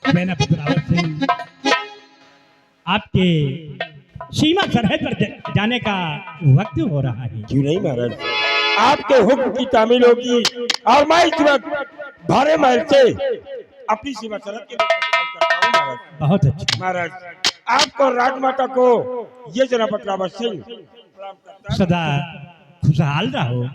सेनापति रावत सिंह, आपके सीमा सरहद पर जाने का वक्त हो रहा है। क्यों नहीं महाराज, आपके हुक्म की तामील होगी और मैं इस वक्त भारे महल से अपनी सीमा सरहद के करता हूं महाराज। बहुत अच्छा महाराज, आपको राजमाता को ये जनाब रावत सिंह प्रणाम करता है। सदा खुशहाल रहो।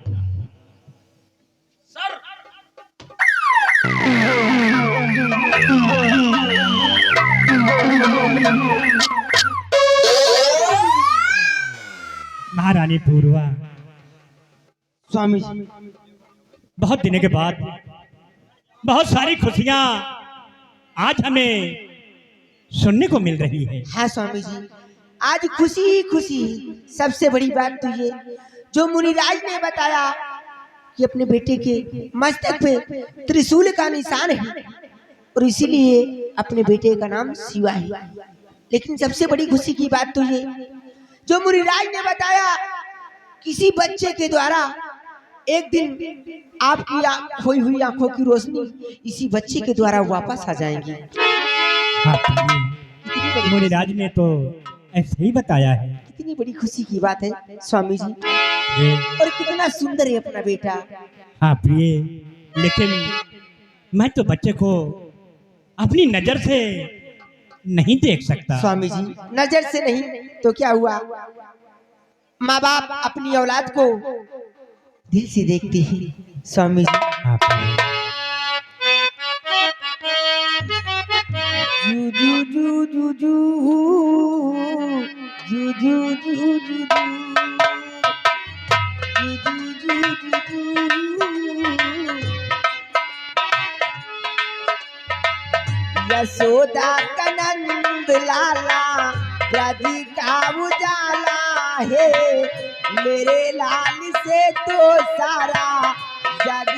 महारानी पूर्वा, स्वामी जी बहुत दिनों के बाद बहुत सारी खुशियां आज हमें सुनने को मिल रही है। हाँ स्वामी जी, आज खुशी ही खुशी। सबसे बड़ी बात तो ये जो मुनिराज ने बताया कि अपने बेटे के मस्तक पे त्रिशूल का निशान है और इसीलिए अपने बेटे का नाम शिवा है। लेकिन सबसे बड़ी खुशी की बात तो ये जो मुनिराज ने बताया किसी बच्चे के द्वारा एक दिन आपकी खोई हुई आंखों की रोशनी इसी बच्चे के द्वारा वापस आ जाएंगी। हाँ, मुनिराज ने तो ऐसे ही बताया है। कितनी बड़ी खुशी की बात है स्वामी जी, ये और कितना सुंदर है अपना बेटा। हाँ प्रिय, लेकिन मैं तो बच्चे को अपनी नजर से नहीं देख सकता। स्वामी जी, नजर से नहीं तो क्या हुआ, माँ बाप अपनी औलाद को दिल से देखते हैं स्वामी जी। हाँ प्रिय, जू जू जू जू जू जू जू जू जू यशोदा कनंद लाला ब्रज का उजाला है, मेरे लाल से तो सारा जग